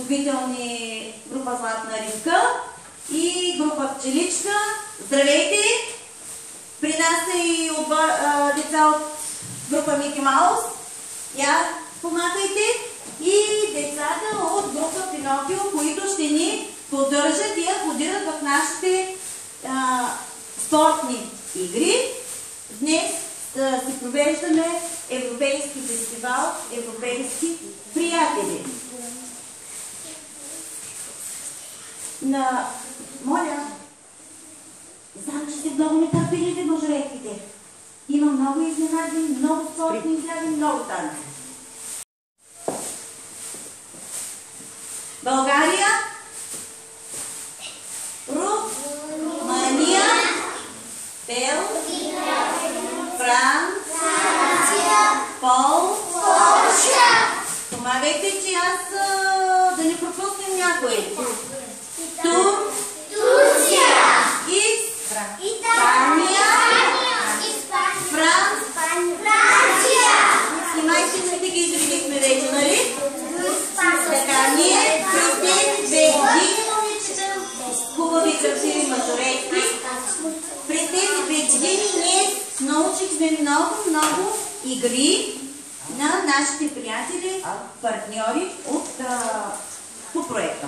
подготвителни група Златна рибка и група Пчеличка. Здравейте! При нас са и деца от група Мики Маус. Я помагайте. И децата от група Пинокио, които ще ни поддържат и аплодират в нашите спортни игри. Днес си провеждаме Европейски фестивал Европейски приятели. Моля, знам, че сте много нетърпеливи, мъжовеките. Има много изненади, много спортни изяви, много танци. България, Румъния, Белгия, Франция, Полша. Помагайте, че аз да не пропуснем някой. Турция, Испания, Франция. Снимайте, че да ги изредихме вече, нали? Така, ние през тези 2 години, хубави красиви мъжовечки, през тези 2 години ние научихме много игри на нашите приятели, партньори по проекта.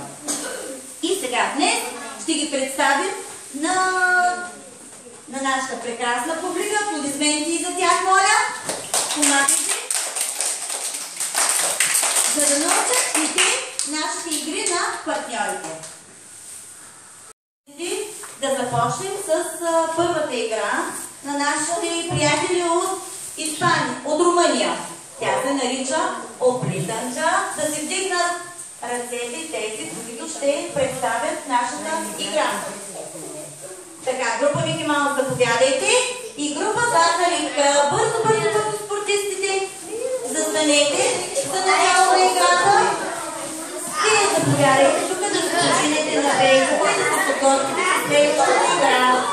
И сега днес ще ги представим на нашата прекрасна публика. Аплодисменти и за тях, моля. Помагайте, за да научат и те нашите игри на партньорите. Да започнем с първата игра на нашите приятели от Испания, от Румъния. Тя се нарича оплитанка. Да се вдигнат ръцете тези, които ще представят нашата игра. Така, група Мики Маус, заповядайте. И група Златна рибка. Бързо, спортистите, застанете за начало на играта. Вие заповядайте тук да се начинете на бейсбол и да се подготвите с следващата игра.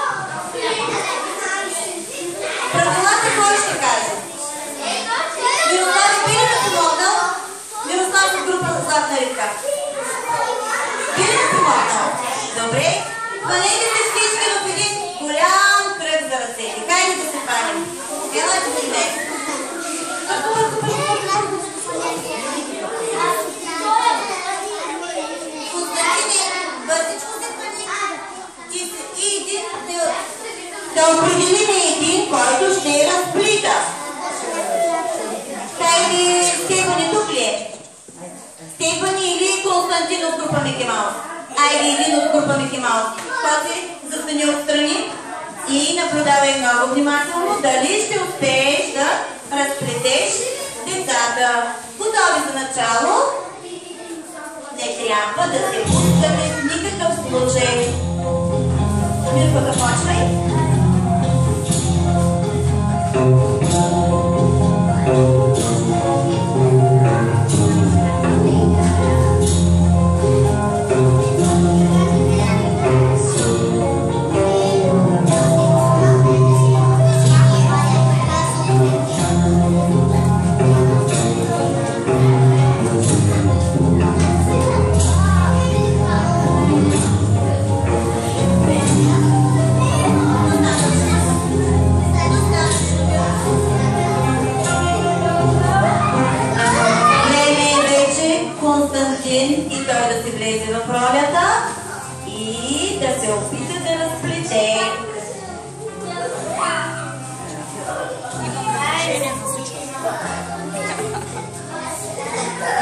Правилата кой ще каже? Мирослав, би ли ме помогнал? Мирослав от група Златна рибка. Би ли ме помогнал? Добре. Хванете се всички в един голям кръг за ръцете. Хайде да се хванем. Елате си днес. Бързичко се хвани. И един да определим един, който ще разплита. Хайде, Стефани тук ли е? Стефани или Константин от група Мики Маус? Айде, един от група Мики Маус. Пази, застани отстрани и наблюдавай много внимателно дали ще успееш да разплетеш децата. Готови за начало? Не трябва да се пускате в никакъв случай. Мирко, започвай. И той да се влезе в ролята и да се опита да разплете.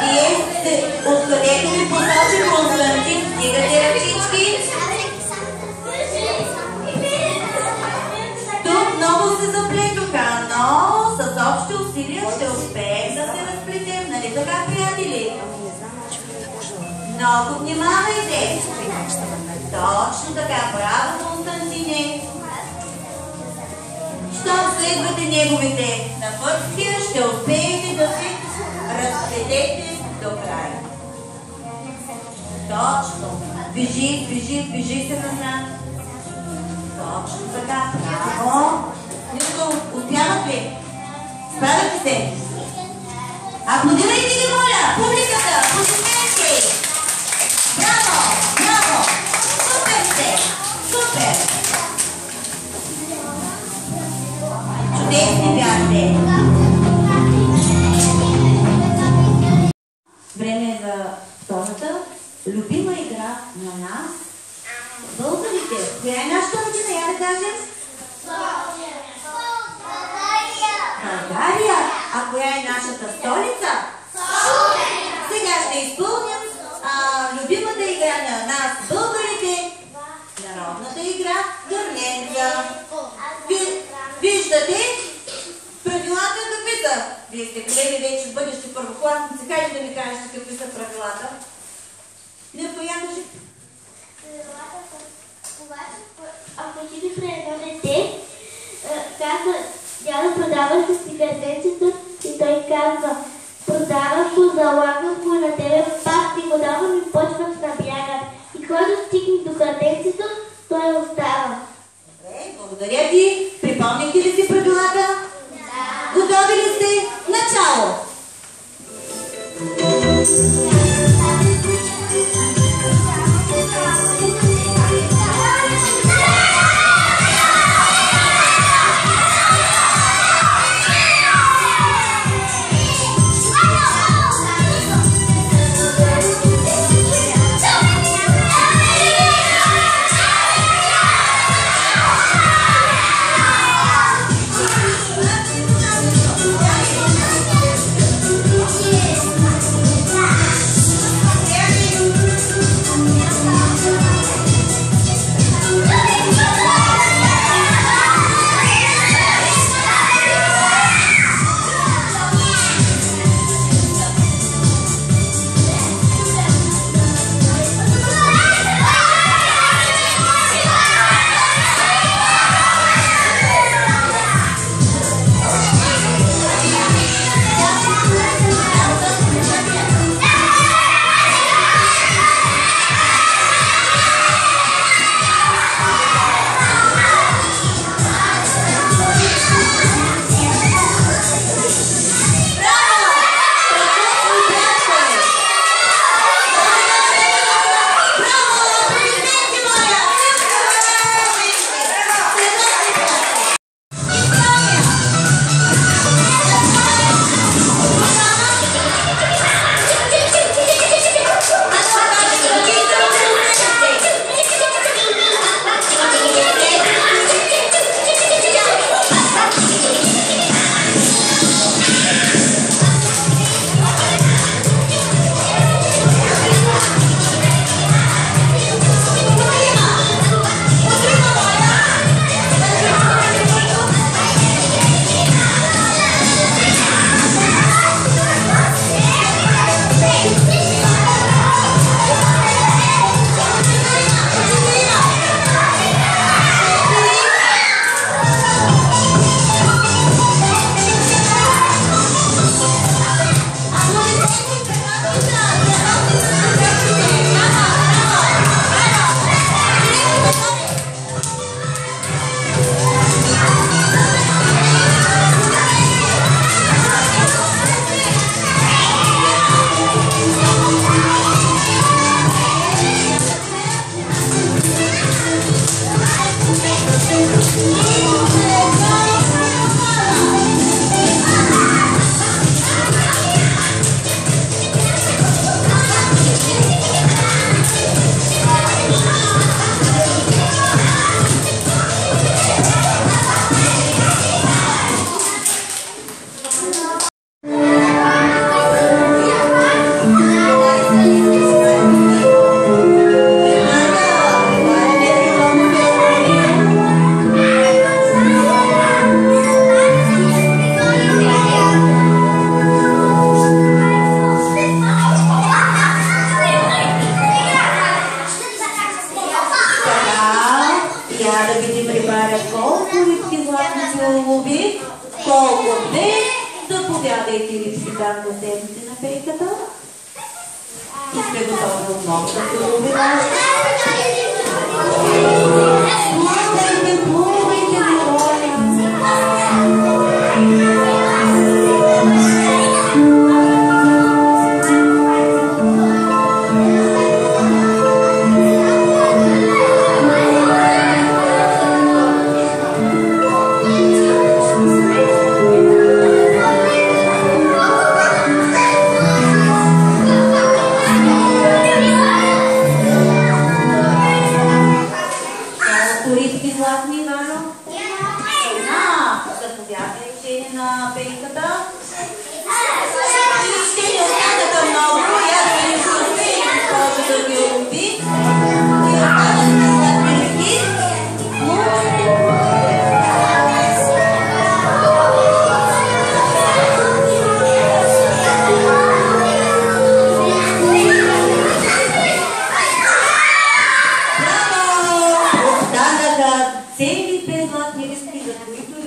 Вие откъдето ви посочи Константин, стигате ръчички. Тук много се заплетоха, но с общи усилия ще успеем да се разплетем. Нали така, приятели? Много внимавайте! Точно така, браво, Константине! Щом следвате неговите напътствия, ще успеете да се разплетете до края. Точно! Движи се назад. Точно така, браво! Нито, успяват ли? Справяте се? Аплодирайте ги, моля! Публиката! Аплодисменти! Време е за втората любима игра на нас, българите. Коя е нашата родина? Я да кажем? България. А коя е нашата столица? Сега ще изпълним любимата игра на нас, българите. Народната игра Гърненца. Виждате правилата какви са? Вие сте колеги вече с бъдещи първокласници. Хайде да ми кажете какви са правилата. Не появаше. Правилата са, когато ако отиде при едно дете, казва, дядо, продаваш ли си гърненцето? И той казва, продаваш го, залагам го на тебе, пак ти го давам и почвам да бягат. И който стигне до гърненцето, той остава. Добре, благодаря ви. Припомнихте ли си правилата? Да. Готови ли сте? Начало!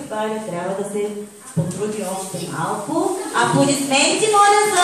Валя трябва да се потруди още малко. Аплодисменти, моля, за